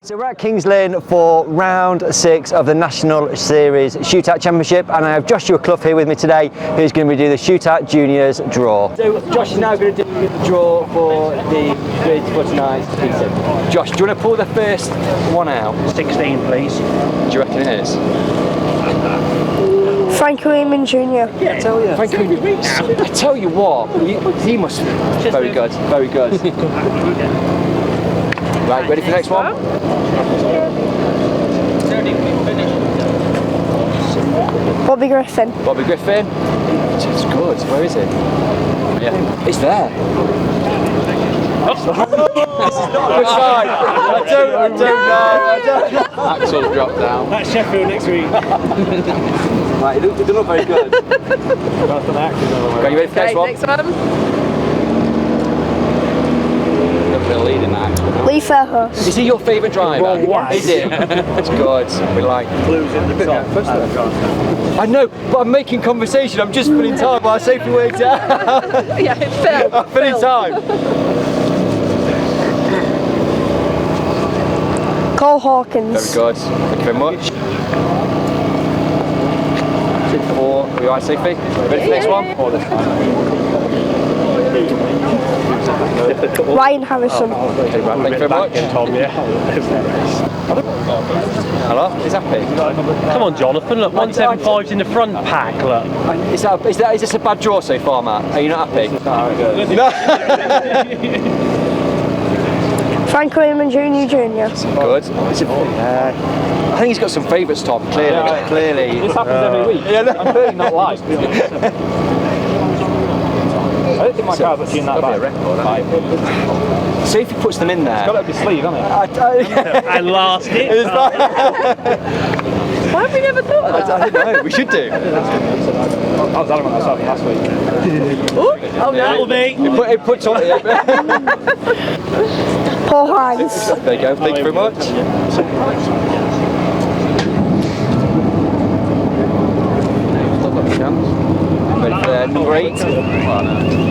So we're at Kings Lynn for round 6 of the National Series Shootout Championship, and I have Joshua Clough here with me today, who's going to be doing the Shootout Juniors draw. So Josh is now going to do the draw for the 30 for tonight. Josh, do you want to pull the first one out? 16, please. Do you reckon it is? Wainman Jr. Yeah, I tell you. I tell you what, he must. Very good, very good. Right, ready for the next one? Bobby Griffin. Bobby Griffin. It's good. Where is it? Yeah. It's there. This is not a good sign. I don't know. Axel's dropped down. That's Sheffield next week. Right, it doesn't look very good. That's an Axel. Okay, you ready for the next one? Next one. Lead in that. Lee Fairhurst. Is he your favourite driver? Is it? It's good. We like. Blues in the top. I know, but I'm making conversation. I'm just filling time while I safely wait out. Yeah, Phil. I'm filling time. Cole Hawkins. Very good. Thank you very much. Are we all right, Sophie? Ready for the next one? Ryan Harrison. Okay, right, thank you very much. Hello, is happy? Come on, Jonathan. Look, 175's in the front pack. Look. Is this a bad draw so far, Matt? Are you not happy? No. Wainman Jr. Good. I think he's got some favourites, Tom. Clearly. This happens every week. Yeah, I'm clearly not live, to be honest. I don't think my car's actually in that bad. See if he puts them in there. It's got it up his sleeve, hasn't it? I lost it. Why have we never thought of that? I don't know. We should do. I was adamant myself last week. Oh no. That'll be. It puts on it. Paul Hines. There you go. Thank you very much. Ready for number 8?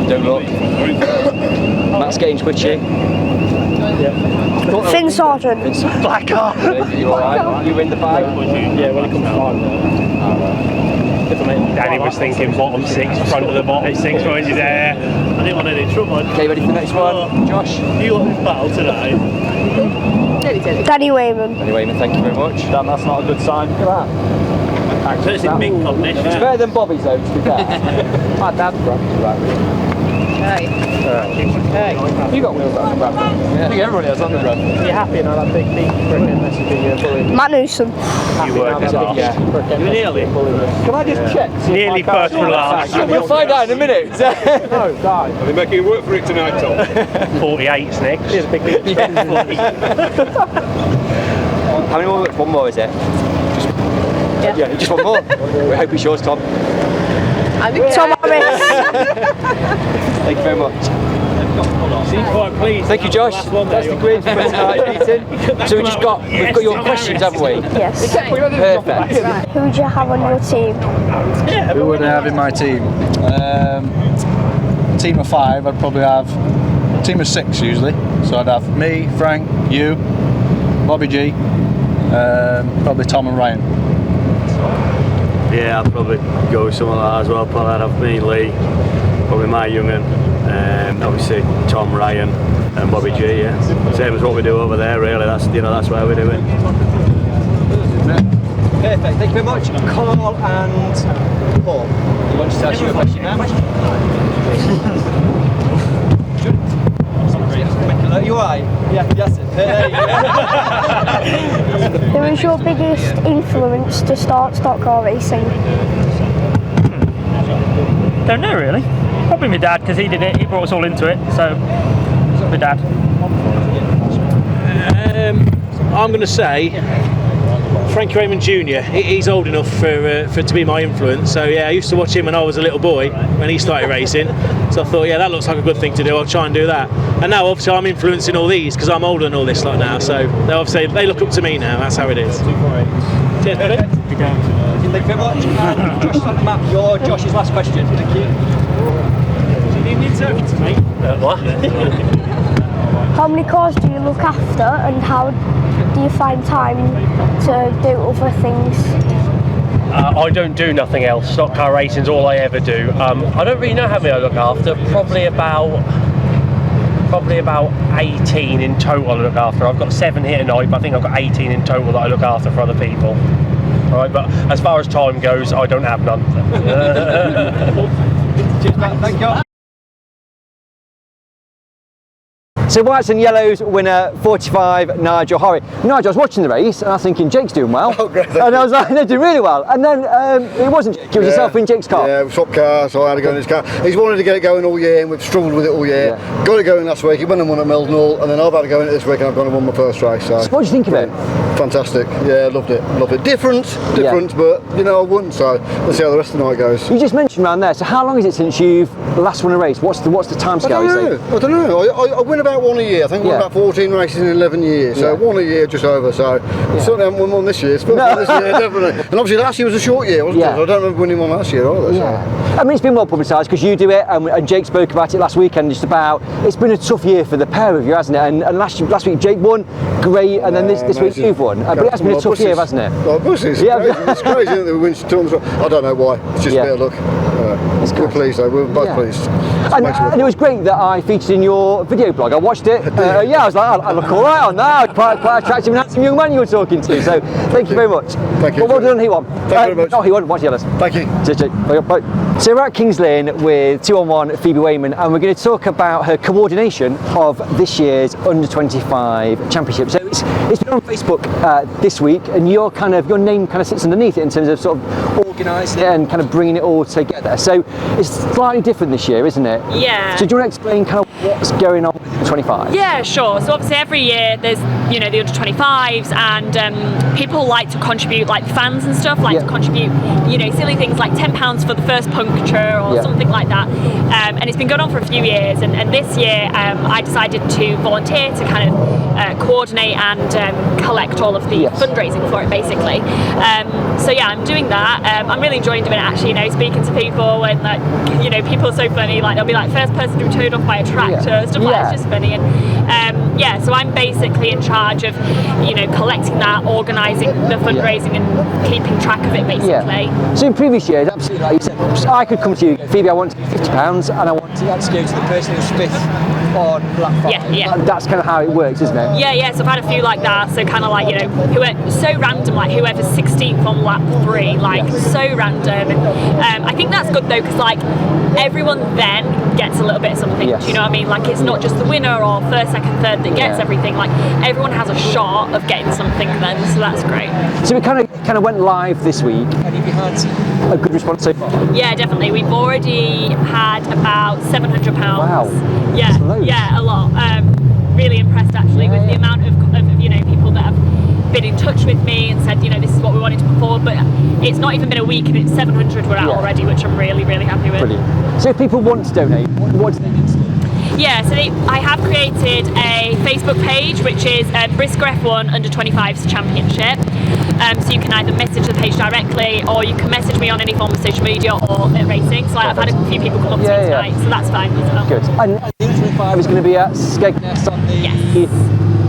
Don't look. Matt's getting twitchy. Finn Sargent. Black car. You alright? You win the 5? Yeah, when it comes to 5. Danny was thinking bottom 6, front of the bottom 6, right there. I didn't want any trouble. Okay, ready for the next one? Josh? You want this battle today? Danny Wainman. Danny Wainman, thank you very much. Dan, that's not a good sign. Look at that. Actually, it's in big competition. It's better than Bobby's though, to be fair. My dad's Bradford, right? Okay. You got wheels on Bradford. Yeah. I think everybody has on the Bradford. You're happy now that big freaking SUV Matt Newsom. You work as last. Yeah. You nearly. Can I just check? Nearly first for last. We'll find out in a minute. No, guys. Are they making you work for it tonight, Tom? 48's next. Here's a big How many more? One more, is it? Yeah, just one more. We hope it's yours, Tom. I'm okay. Tom Harris. Thank you very much. Seems quite pleased. Thank you, Josh. That's the grid for tonight, Ethan. So we've got your questions, haven't we? Yes. Perfect. Who would you have on your team? Who would I have in my team? Team of 5, I'd probably have a team of 6 usually. So I'd have me, Frank, you, Bobby G, probably Tom and Ryan. Yeah, I'd probably go with someone like that as well. Probably I'd have me, Lee, probably my young'un, obviously Tom, Ryan, and Bobby G. Yeah, same as what we do over there. Really, that's where we do it. Perfect. Thank you very much, Carl and Paul. You want to ask you a question now? You alright? Yeah, yes. Who is your biggest influence to start stock car racing? Don't know really. Probably my dad, because he did it. He brought us all into it. So, my dad. I'm going to say Wainman Jr. He's old enough for to be my influence. So yeah, I used to watch him when I was a little boy when he started racing. So I thought, yeah, that looks like a good thing to do. I'll try and do that. And now obviously I'm influencing all these because I'm older than all this lot now. So they look up to me now. That's how it is. Cheers, buddy. Thank you very much. Josh, Matt, your Josh's last question. Thank you. Do you need me to me? What? How many cars do you look after, and how do you find time to do other things? I don't do nothing else. Stock car racing's all I ever do. I don't really know how many I look after. Probably about 18 in total I look after. I've got 7 here tonight, but I think I've got 18 in total that I look after for other people. All right, but as far as time goes, I don't have none. Cheers, Matt. Thank you. So whites and yellows winner 45 Nigel Harrhy. Nigel, I was watching the race and I was thinking Jake's doing well. Oh, great, and I was like, they're doing really well. And then it wasn't Jake, it was yourself in Jake's car. Yeah, we swapped cars, so I had to go in his car. He's wanted to get it going all year and we've struggled with it all year. Yeah. Got it going last week, he went and won at Mildenhall, and then I've had to go in it this week and I've gone and won my first race. So what do you think of it? Fantastic, yeah, loved it. Different, but you know, I won, so let's see how the rest of the night goes. You just mentioned around there, so how long is it since you've last won a race? What's the time scale? I don't know. I win about one a year. I think I won about 14 races in 11 years, so one a year just over. So certainly haven't won one this year. It's first one this year, definitely. And obviously last year was a short year, wasn't it? So I don't remember winning one last year either. Yeah. I mean, it's been well publicised because you do it, and Jake spoke about it last weekend. Just about it's been a tough year for the pair of you, hasn't it? And last week Jake won, great, and then this week you've won. But it has been a tough year, hasn't it? Well, buses, it's crazy, isn't it? We win tons. I don't know why. It's just a bit of luck. We're pleased though. We're both pleased. And it was great that I featured in your video blog. I watched it. I was like, I look all right on that. Quite attractive and handsome young man you were talking to. So thank you very much. Thank you. Well done, he won. Thank you very much. Oh, he won. Watch the others. Thank you. Cheers, Jake. Bye. So we're at Kings Lynn with 2-on-1 Phoebe Wainman, and we're going to talk about her coordination of this year's Under-25 Championship. So it's been on Facebook this week, and your name kind of sits underneath it in terms of sort of organising it and kind of bringing it all together. So it's slightly different this year, isn't it? Yeah. So do you want to explain kind of what's going on with the 25? Yeah, sure. So obviously every year there's the under-25s, and people like to contribute, like fans and stuff like to contribute, silly things like £10 for the first puncture or something like that. And it's been going on for a few years, and this year I decided to volunteer to kind of coordinate and collect all of the fundraising for it, basically. So yeah, I'm doing that. I'm really enjoying doing it, actually, speaking to people, and people are so funny, like they'll be like, first person to be towed off by a tractor, stuff like that. It's just funny. And so I'm basically in charge of collecting that, organising the fundraising and keeping track of it, basically. So in previous years, absolutely, like you said, I could come to you, Phoebe, I want to give £50 and I want to go to the person who's fifth on Black Friday. That's kind of how it works, isn't it? Yeah, so I've had a few like that, so kind of like, so random, like whoever's 16th on lap 3, like so random. And I think that's good though, because like everyone then gets a little bit of something, do you know what I mean? Like it's not just the winner or first, second, third that gets everything, like everyone has a shot of getting something then, so that's great. So we kind of went live this week, and have you had a good response so far? Yeah, definitely. We've already had about £700. Wow. Yeah, a lot. Really impressed actually with the amount of people that have been in touch with me and said, this is what we wanted to put forward, but it's not even been a week and it's 700 we're at already, which I'm really, really happy with. Brilliant. So if people want to donate, what do they need to do? Yeah, so I have created a Facebook page, which is Brisker F1 Under-25s Championship. So you can either message the page directly, or you can message me on any form of social media or at racing. So I've had a few people come up to me tonight, so that's fine as well. Good. And the Under-25 is going to be at Skegness on the... Yes.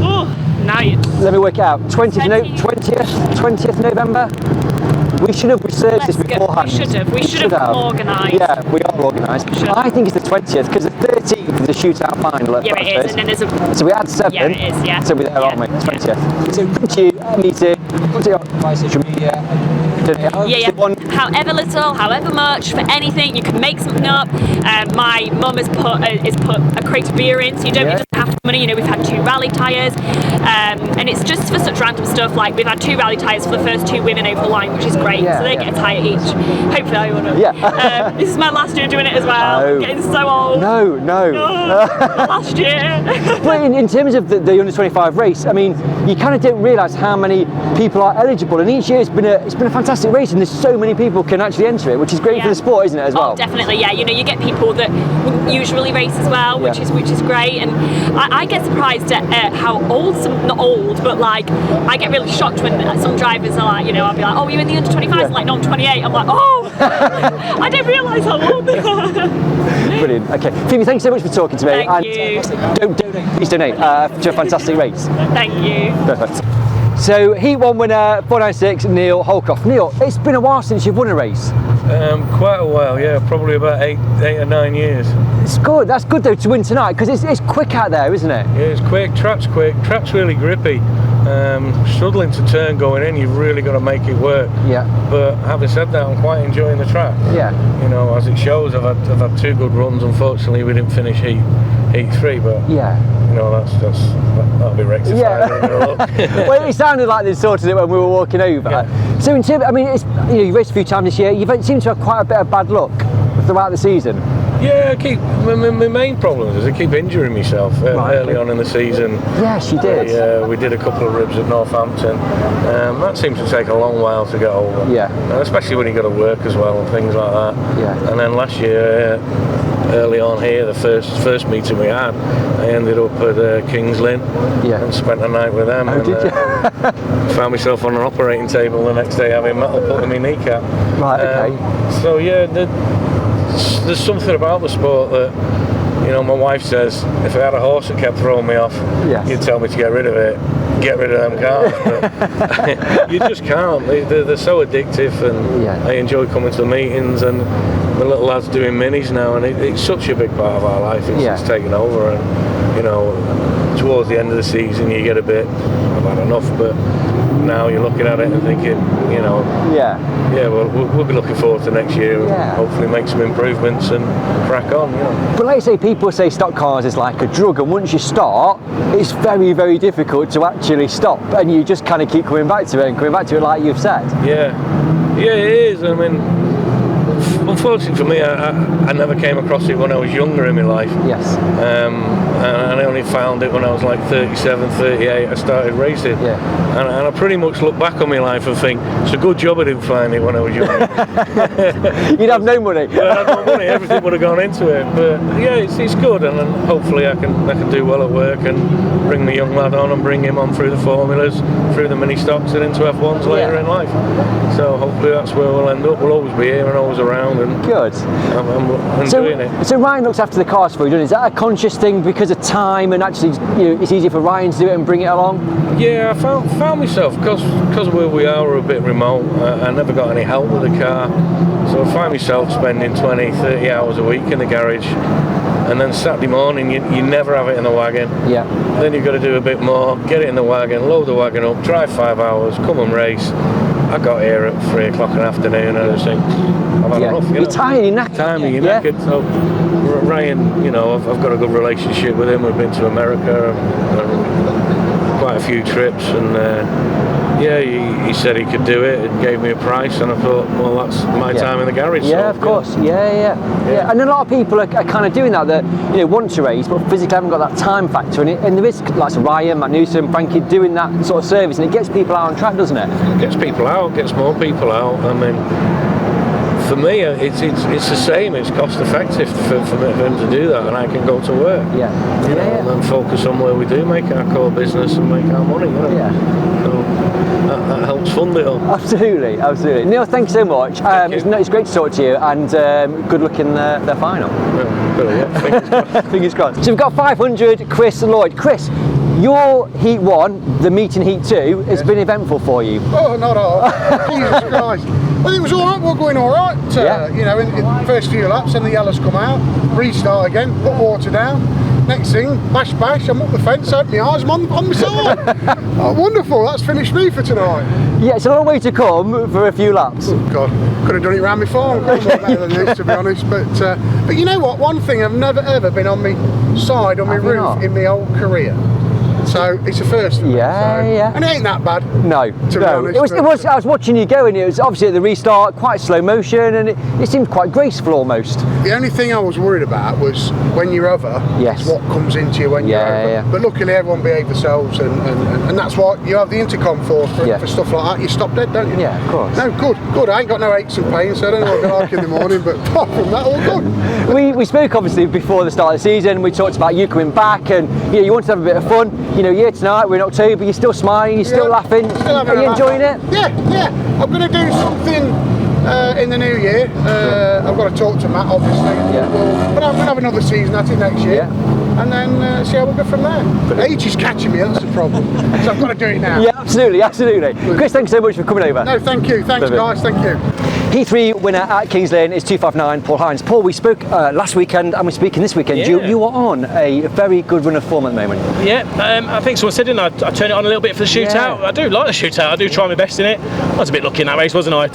Oh, now you... Let me work it out. 20th November? We should have researched this beforehand. We should have organised. Yeah, we are organised. I think it's the 20th, because the 13th is the shootout final at it is, and then there's a... So we had 7. Yeah, it is, yeah. So we're there, aren't we? 20th. So come to you, meeting, put it on my social media, however little, however much, for anything, you can make something up. My mum has put a crate of beer in, so you don't just have to have money. We've had 2 rally tyres, and it's just for such random stuff, like we've had 2 rally tyres for the first 2 women over the line, which is great, so they get a tyre each. Hopefully I won them. This is my last year doing it as well. I'm getting so old. No. Last year. But in terms of the Under-25 race, I mean, you kind of don't realise how many people are eligible, and each year it's been a fantastic race, and there's so many people can actually enter it, which is great for the sport, isn't it, as well? Definitely, yeah. You get people that wouldn't usually race as well, which is great, and I get surprised at how old not old, but like I get really shocked when some drivers are like, I'll be like, oh, you're in the under 25s, I'm like, no, I'm 28. I'm like, oh, I didn't realise how old they are. Brilliant. Okay, Phoebe, thanks so much for talking to me. Thank you. Please donate to a fantastic race. Thank you. Perfect. So Heat 1 winner, 496, Neil Holcroft. Neil, it's been a while since you've won a race. Quite a while, yeah, probably about eight or 9 years. It's good. That's good though to win tonight because it's quick out there, isn't it? Yeah, it's quick. Track's really grippy. Struggling to turn going in, you've really got to make it work. Yeah. But having said that, I'm quite enjoying the track. Yeah. As it shows, I've had 2 good runs. Unfortunately, we didn't finish heat 3, but yeah. That'll be rectified. Yeah. Well, it sounded like they sorted it when we were walking over. Yeah. So in terms, you've raced a few times this year. You seem to have quite a bit of bad luck throughout the season. Yeah, my main problem is I keep injuring myself early on in the season. Yes, you did. We did a couple of ribs at Northampton. That seems to take a long while to get over. Yeah. Especially when you got to work as well and things like that. Yeah. And then last year, early on here, the first meeting we had, I ended up at King's Lynn and spent a night with them. Oh, did you? Found myself on an operating table the next day having metal put in my kneecap. Right, okay. So yeah, there's something about the sport that, my wife says, if I had a horse that kept throwing me off, you'd tell me to get rid of it. Get rid of them cars, but you just can't. They're so addictive, and I enjoy coming to the meetings, and the little lad's doing minis now, and it's such a big part of our life. It's taken over, and towards the end of the season you get a bit, I've had enough, but now you're looking at it and thinking, we'll be looking forward to next year and hopefully make some improvements and crack on. But like you say, people say stock cars is like a drug, and once you start, it's very, very difficult to actually stop, and you just kind of keep coming back to it like you've said. Yeah, it is. I mean, unfortunately for me, I never came across it when I was younger in my life. Yes. And I only found it when I was like 37, 38, I started racing. Yeah. And I pretty much look back on my life and think, it's a good job I didn't find it when I was younger. You'd have no money. I'd have no money, everything would have gone into it. But yeah, it's good, and then hopefully I can do well at work and bring my young lad on and bring him on through the formulas, through the mini stocks and into F1s later in life. So hopefully that's where we'll end up. We'll always be here and always around, and good. I'm enjoying it. So Ryan looks after the cars for you, doesn't he? Is that a conscious thing because of time, and actually it's easier for Ryan to do it and bring it along? Yeah, I found myself, because where we are, we're a bit remote, I never got any help with the car, so I find myself spending 20, 30 hours a week in the garage, and then Saturday morning you never have it in the wagon. Yeah. Then you've got to do a bit more, get it in the wagon, load the wagon up, drive 5 hours, come and race. I got here at 3 o'clock in the afternoon, and I just think, I've had enough. You're tired, you're knackered. So Ryan, I've got a good relationship with him. We've been to America and quite a few trips, and he said he could do it and gave me a price, and I thought, well, that's my time in the garage. Yeah, of course. Yeah. And a lot of people are kind of doing that want to race, but physically haven't got that time factor, and there is like Ryan, Matt Newsom, Frankie doing that sort of service, and it gets people out on track, doesn't it? It gets people out, gets more people out. I mean, for me, it's the same. It's cost effective for him to do that, and I can go to work. And then focus on where we do make our core business and make our money. So that helps fund it all. Absolutely. Neil, thank you so much. It's great to talk to you, and good luck in the final. Fingers crossed. Fingers crossed. So we've got 500, Chris Lloyd. Chris, your Heat 1, the meet in Heat 2, has been eventful for you. Oh, not at all. Jesus Christ. Well, it was all right, we're going all right. In the first few laps, and the yellows come out, restart again, put water down. Next thing, bash, I'm up the fence, open my eyes, I'm on my side. Oh, wonderful, that's finished me for tonight. Yeah, it's a long way to come for a few laps. Oh, God, could have done it round my farm, better than this, to be honest. But you know what, one thing, I've never ever been on my side, on my roof in my whole career. So it's a first for me, yeah. And it ain't that bad. No, to be honest, it was. I was watching you go, and it was obviously at the restart, quite slow motion, and it seemed quite graceful almost. The only thing I was worried about was when you're over, yes, what comes into you when you're over. Yeah. But luckily everyone behaved themselves, and that's what you have the intercom for stuff like that. You stop dead, don't you? Yeah, of course. No, good. I ain't got no aches and pains, so I don't know what I'll be like in the morning, but apart from that, all good. We spoke obviously before the start of the season. We talked about you coming back, and you wanted to have a bit of fun. Here tonight, we're in October, you're still smiling, you're still laughing. Are you enjoying it? Yeah. I'm going to do something in the new year. I've got to talk to Matt, obviously. But I'm going to have another season at it next year. And then see how we go from there. But age is catching me, that's the problem. So I've got to do it now. Yeah, absolutely. Chris, thanks so much for coming over. No, thank you. Thanks, guys. Thank you. P3 winner at Kings Lane is 259 Paul Hines. Paul, we spoke last weekend and we're speaking this weekend. You are on a very good run of form at the moment. I think someone said, didn't I turn it on a little bit for the shootout. I do like the shootout. I do try my best in it. I was a bit lucky in that race, wasn't I?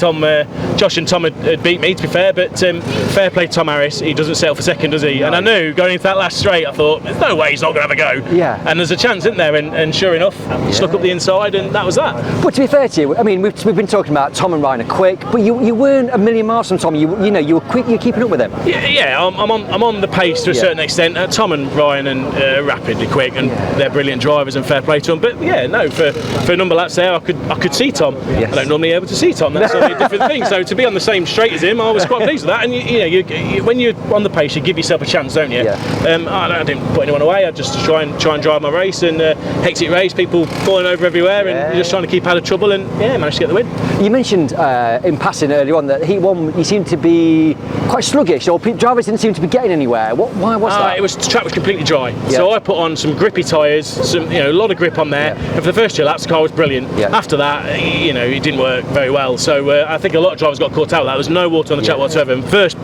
Josh and Tom had beat me, to be fair, but fair play to Tom Harris. He doesn't settle for second, does he? No. And I knew going into that last straight, I thought, there's no way he's not going to have a go. Yeah. And there's a chance, isn't there? And sure enough, he snuck up the inside, and that was that. But to be fair to you, I mean, we've been talking about Tom and Ryan are quick, but you weren't a million miles from Tom. You were quick. You're keeping up with them. I'm on the pace to a certain extent. Tom and Ryan are rapidly quick, and they're brilliant drivers, and fair play to them. But for a number of laps there, I could see Tom. Yes. I don't normally able to see Tom. That's a different thing. So to be on the same straight as him, I was quite pleased with that. And you when you're on the pace, you give yourself a chance, don't you? Yeah. I didn't put anyone away. I just try and drive my race, and hectic race, people falling over everywhere, and you're just trying to keep out of trouble, and managed to get the win. You mentioned in passing earlier on that Heat 1 you seemed to be quite sluggish, or drivers didn't seem to be getting anywhere. Why was that? The track was completely dry, so I put on some grippy tyres, a lot of grip on there. And for the first 2 laps, the car was brilliant. After that, it didn't work very well. So I think a lot of drivers got caught out. There was no water on the track whatsoever. And first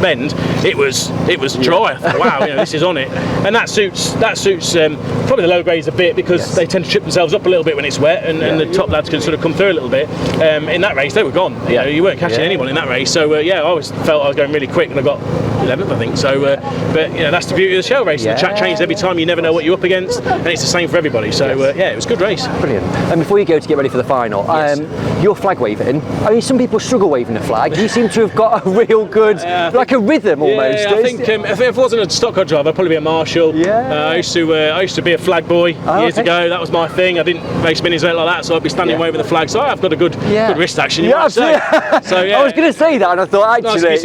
bend, it was dry. I thought, wow, this is on it, and that suits probably the low grades a bit, because they tend to trip themselves up a little bit when it's wet, and the top lads can sort of come through a little bit. In that race, they were gone. You weren't catching anyone in that race. So I always felt I was going really quick, and I got 11th, I think. So, but that's the beauty of the shell race. The track changes every time. You never know what you're up against, and it's the same for everybody. So it was a good race. Brilliant. And before you go to get ready for the final, your flag waving. I mean, some people struggle waving a flag. You seem to have got a real good, like a rhythm almost. Yeah, I think if it wasn't a stock car driver, I'd probably be a marshal. I used to be a flag boy years ago. That was my thing. I didn't race minis like that, so I'd be standing waving the flag. So I've got a good wrist action. You might say. So I was going to say that, and I thought actually,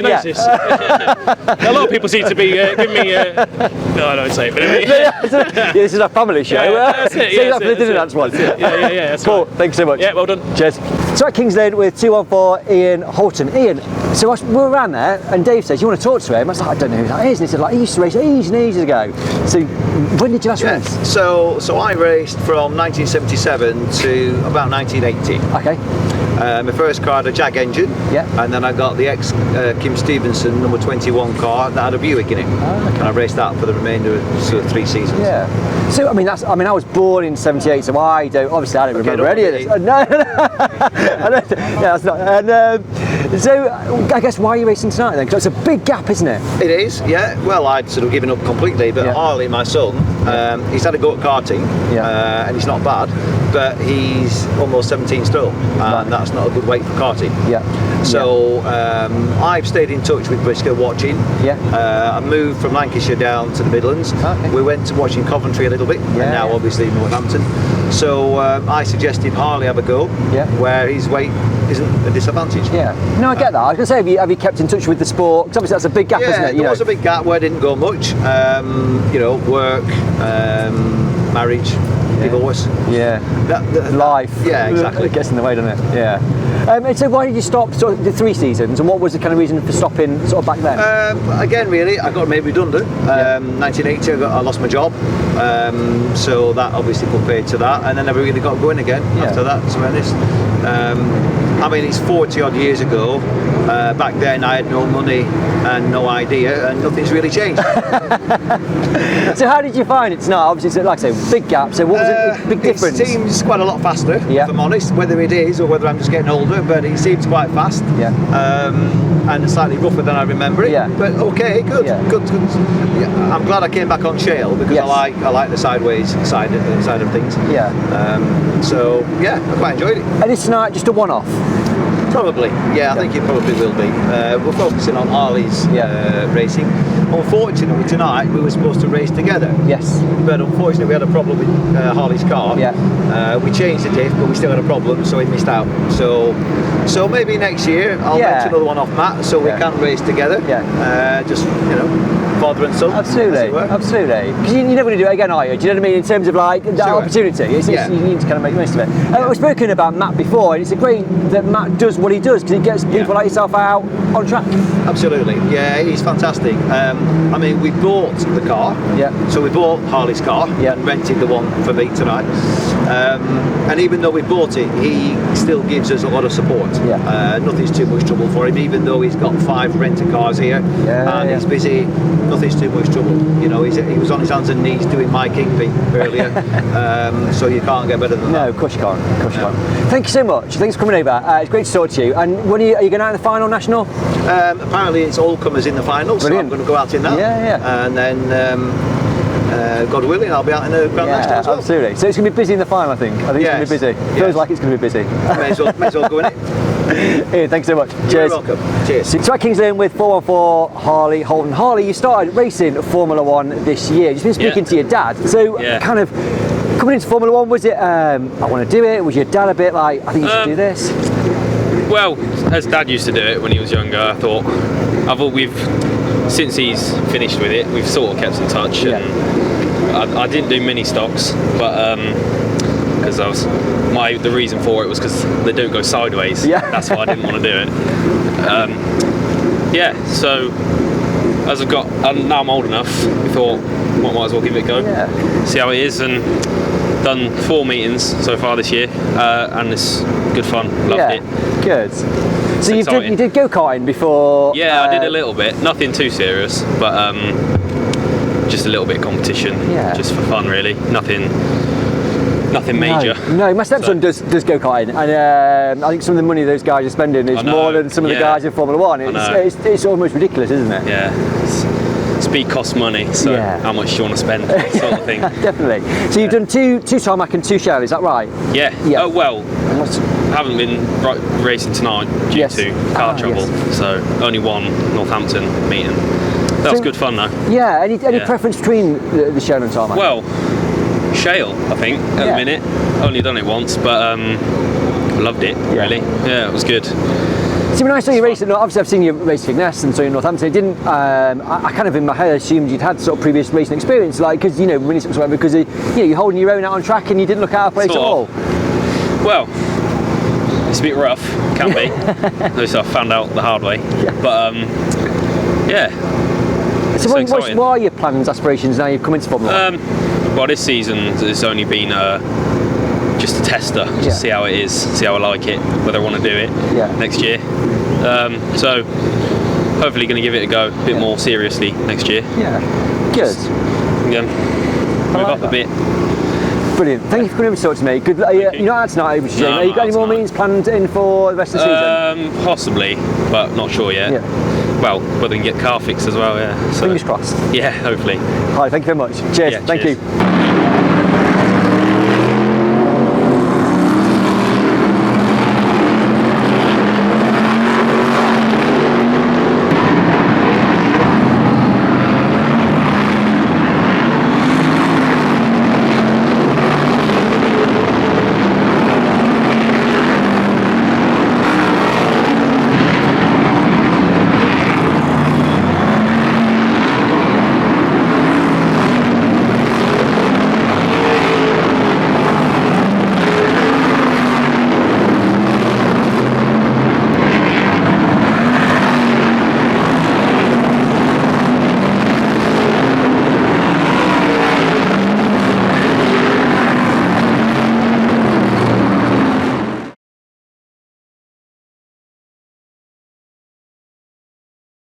a lot of people seem to be giving me. No, I don't say it. But anyway. This is a family show. That's it. Say that for the dinner dance one. That's Paul, right. thanks so much. Yeah, well done. Cheers. So at Kings Lane with 214 Ian Halton. Ian, so we were around there, and Dave says you want to talk to him. I was like, I don't know who that is. And he said, he used to race ages and ages ago. So when did you last race? So I raced from 1977 to about 1980. Okay. My first car had a Jag engine, and then I got the Kim Stevenson number 21 car that had a Buick in it, and I raced that for the remainder of sort of 3 seasons. Yeah. So I was born in '78, so I don't remember any of this. No. That's not. And so I guess why are you racing tonight then? Because it's a big gap, isn't it? It is. Yeah. Well, I'd sort of given up completely, but Harley, my son, he's had a go at karting, and he's not bad, but he's almost 17 stone, and that's not a good weight for karting. So I've stayed in touch with Briscoe watching. I moved from Lancashire down to the Midlands. We went to watching Coventry a little bit, and now obviously Northampton. So I suggested Harley have a go, where his weight isn't a disadvantage. No, I get that. I was going to say, have you kept in touch with the sport? Because obviously that's a big gap, isn't it? There was a big gap where I didn't go much. Work, marriage, divorce. Life. Yeah, exactly. It gets in the way, doesn't it? And so why did you stop sort of the 3 seasons, and what was the kind of reason for stopping sort of back then? Again, really, I got made redundant. 1980, I lost my job, so that obviously put paid to that, and then never really got going again after that, to be honest. I mean, it's 40 odd years ago. Back then I had no money and no idea, and nothing's really changed. So how did you find it tonight? Obviously, like I say, big gap. So what a big difference? It seems quite a lot faster, if I'm honest, whether it is or whether I'm just getting older, but it seems quite fast. Yeah. And slightly rougher than I remember it. Yeah. But okay, good. Good. Yeah, I'm glad I came back on shale because I like the sideways side of things. Yeah. So yeah, I quite enjoyed it. And is tonight just a one-off? Probably, yeah, I think it probably will be. We're focusing on Harley's racing. Unfortunately, tonight we were supposed to race together. Yes. But unfortunately, we had a problem with Harley's car. Yeah. We changed the diff, but we still had a problem, so he missed out. So maybe next year I'll mention another one off Matt, so we can race together. Yeah. Just father and son. Absolutely, absolutely. Because you're never going to do it again, are you? Do you know what I mean? In terms of like that opportunity, you need to kind of make the most of it. We've spoken about Matt before, and it's great that Matt does what he does because he gets people like yourself out on track. Absolutely, yeah, he's fantastic. I mean, we bought the car, so we bought Harley's car and rented the one for me tonight. And even though we bought it, he still gives us a lot of support. Nothing's too much trouble for him, even though he's got 5 rented cars here and he's busy. Nothing's too much trouble. You know, he was on his hands and knees doing my kingpin earlier, so you can't get better than that. No, of course you can't. Of course you can't. Thank you so much. Thanks for coming over. It's great to talk to you. And when are you going out in the final national? Apparently, it's all comers in the final, so I'm going to go out in that. And then, God willing, I'll be out in the Grand National as well. Absolutely. So it's going to be busy in the final, I think. I think it's going to be busy. Feels like it's going to be busy. May as well go in it. Ian, thanks so much. Cheers. You're welcome. Cheers. So at Kings Lynn with 414 Harley Halton. Harley, you started racing Formula 1 this year. You've been speaking to your dad. So kind of coming into Formula 1, was it, I want to do it? Was your dad a bit like, I think you should do this? Well, as Dad used to do it when he was younger, I thought we've, since he's finished with it, we've sort of kept in touch. And I didn't do mini stocks, but because the reason for it was because they don't go sideways. That's why I didn't want to do it. So as now I'm old enough, we thought might as well give it a go, see how it is, and done 4 meetings so far this year, and it's good fun. Loved it. Good. So you did go-karting before? Yeah, I did a little bit. Nothing too serious, but just a little bit of competition, just for fun, really. Nothing major. No, my stepson does go-karting, and I think some of the money those guys are spending is more than some of the guys in Formula 1. It's almost ridiculous, isn't it? Yeah. Speed costs money, so how much do you want to spend, sort of thing. Definitely. So you've done two tarmac and 2 shell, is that right? Yeah. Oh well, haven't been racing tonight due to car trouble, so only one Northampton meeting. That was good fun though. Yeah. Any preference between the shell and tarmac? Well, shale, I think, at the minute. Only done it once, but loved it, really. Yeah, it was good. See, when I saw you racing, obviously I've seen you racing Ness and so in Northampton, I kind of in my head assumed you'd had sort of previous racing experience, like, because, mini stops or whatever, because you're holding your own out on track and you didn't look out of place at all. Well, it's a bit rough, can be. At least I found out the hard way. But, So what are your plans, aspirations now you've come into Formula 1? Well, this season it's only been just a tester, just see how it is, see how I like it, whether I want to do it next year. So hopefully going to give it a go a bit more seriously next year. Yeah, good. Move up a bit. Brilliant. Thank you for coming over to talk to me. Good. You're not out tonight, Have you got any more meetings planned in for the rest of the season? Possibly, but not sure yet. Well, whether we can get car fixed as well, So. Fingers crossed. Yeah, hopefully. Hi, thank you very much. Cheers. Thank you.